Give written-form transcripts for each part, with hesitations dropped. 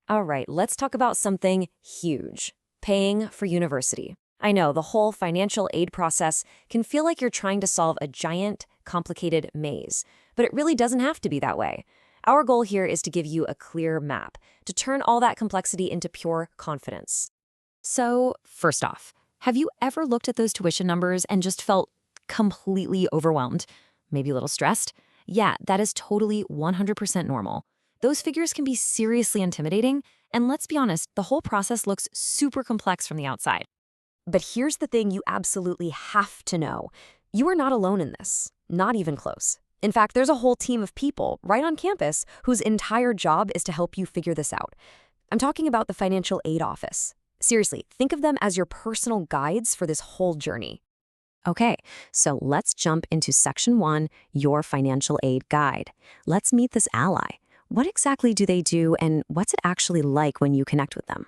All right, let's talk about something huge: paying for university. I know the whole financial aid process can feel like you're trying to solve a giant, complicated maze, but it really doesn't have to be that way. Our goal here is to give you a clear map, to turn all that complexity into pure confidence. So, first off, have you ever looked at those tuition numbers and just felt completely overwhelmed? Maybe a little stressed? Yeah, that is totally 100% normal. Those figures can be seriously intimidating, and let's be honest, the whole process looks super complex from the outside. But here's the thing you absolutely have to know. You are not alone in this, not even close. In fact, there's a whole team of people right on campus whose entire job is to help you figure this out. I'm talking about the Financial Aid Office. Seriously, think of them as your personal guides for this whole journey. Okay, so let's jump into Section 1, Your Financial Aid Guide. Let's meet this ally. What exactly do they do, and what's it actually like when you connect with them?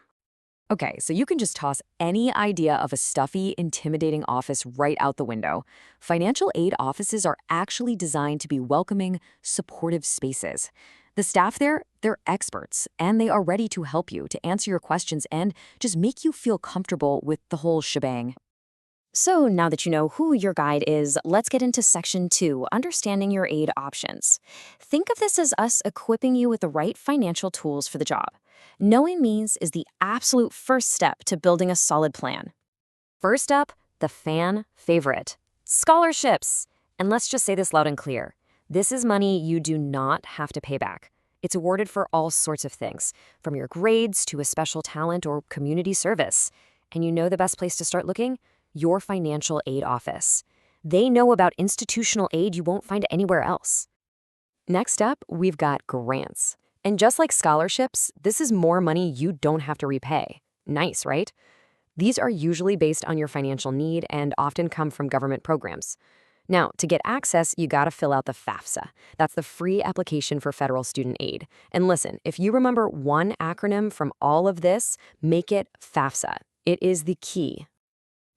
Okay, so you can just toss any idea of a stuffy, intimidating office right out the window. Financial aid offices are actually designed to be welcoming, supportive spaces. The staff there, they're experts, and they are ready to help you, to answer your questions, and just make you feel comfortable with the whole shebang. So now that you know who your guide is, let's get into Section 2, Understanding Your Aid Options. Think of this as us equipping you with the right financial tools for the job. Knowing these is the absolute first step to building a solid plan. First up, the fan favorite: scholarships. And let's just say this loud and clear. This is money you do not have to pay back. It's awarded for all sorts of things, from your grades to a special talent or community service. And you know the best place to start looking? Your financial aid office. They know about institutional aid you won't find anywhere else. Next up, we've got grants. And just like scholarships, this is more money you don't have to repay. Nice, right? These are usually based on your financial need and often come from government programs. Now, to get access, you gotta fill out the FAFSA. That's the free application for federal student aid. And listen, if you remember one acronym from all of this, make it FAFSA. It is the key.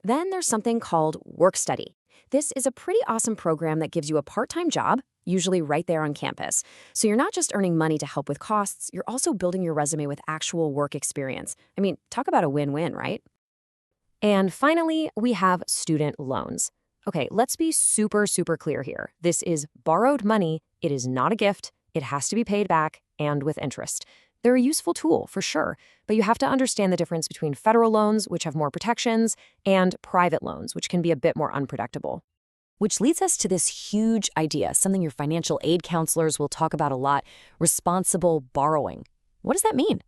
Then there's something called Work Study. This is a pretty awesome program that gives you a part-time job, usually right there on campus. So you're not just earning money to help with costs, you're also building your resume with actual work experience. I mean, talk about a win-win, right? And finally, we have student loans. Okay, let's be super, super clear here. This is borrowed money. It is not a gift. It has to be paid back, and with interest. They're a useful tool, for sure, but you have to understand the difference between federal loans, which have more protections, and private loans, which can be a bit more unpredictable. Which leads us to this huge idea, something your financial aid counselors will talk about a lot: responsible borrowing. What does that mean?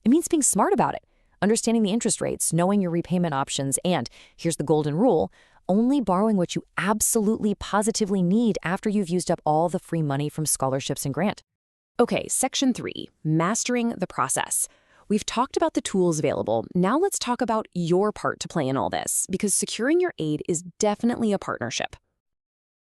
It means being smart about it, understanding the interest rates, knowing your repayment options, and, here's the golden rule, only borrowing what you absolutely positively need after you've used up all the free money from scholarships and grant. Okay, Section 3, Mastering the Process. We've talked about the tools available. Now let's talk about your part to play in all this, because securing your aid is definitely a partnership.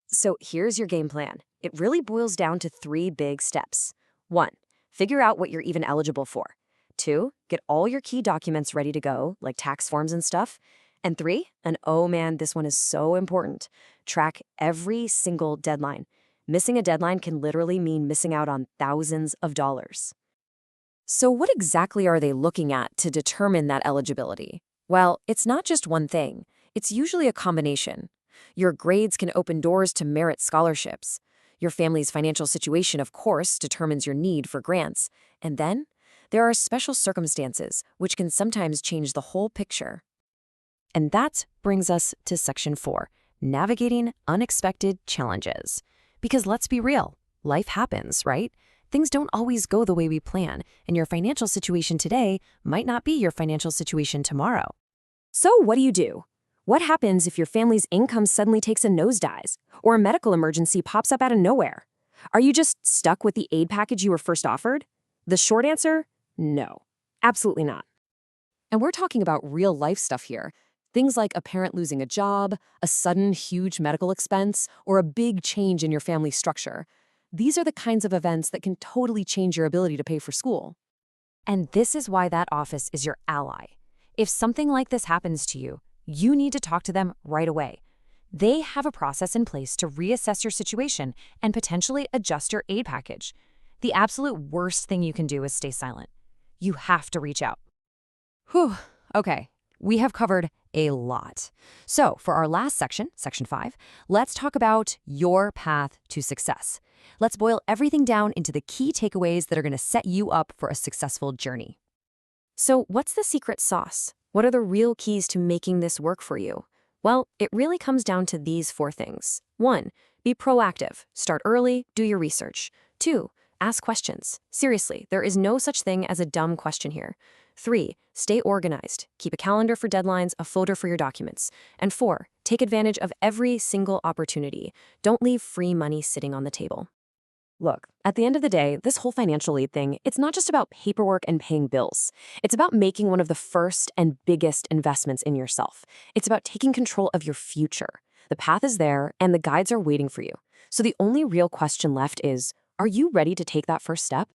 So here's your game plan. It really boils down to 3 big steps. 1, figure out what you're even eligible for. 2, get all your key documents ready to go, like tax forms and stuff. And 3, and oh man, this one is so important, track every single deadline. Missing a deadline can literally mean missing out on thousands of dollars. So what exactly are they looking at to determine that eligibility? Well, it's not just one thing. It's usually a combination. Your grades can open doors to merit scholarships. Your family's financial situation, of course, determines your need for grants. And then there are special circumstances, which can sometimes change the whole picture. And that brings us to Section 4, Navigating Unexpected Challenges. Because let's be real, life happens, right? Things don't always go the way we plan, and your financial situation today might not be your financial situation tomorrow. So what do? What happens if your family's income suddenly takes a nosedive, or a medical emergency pops up out of nowhere? Are you just stuck with the aid package you were first offered? The short answer? No, absolutely not. And we're talking about real life stuff here. Things like a parent losing a job, a sudden huge medical expense, or a big change in your family structure. These are the kinds of events that can totally change your ability to pay for school. And this is why that office is your ally. If something like this happens to you, you need to talk to them right away. They have a process in place to reassess your situation and potentially adjust your aid package. The absolute worst thing you can do is stay silent. you have to reach out. Whew, okay. We have covered a lot. So, for our last section, section 5, let's talk about your path to success. Let's boil everything down into the key takeaways that are going to set you up for a successful journey. So, what's the secret sauce? What are the real keys to making this work for you? Well, it really comes down to these 4 things. 1, be proactive. Start early, do your research. 2, ask questions. Seriously, there is no such thing as a dumb question here. 3, stay organized. Keep a calendar for deadlines, a folder for your documents. And 4, take advantage of every single opportunity. Don't leave free money sitting on the table. Look, at the end of the day, this whole financial aid thing, it's not just about paperwork and paying bills. It's about making one of the first and biggest investments in yourself. It's about taking control of your future. The path is there, and the guides are waiting for you. So the only real question left is, are you ready to take that first step?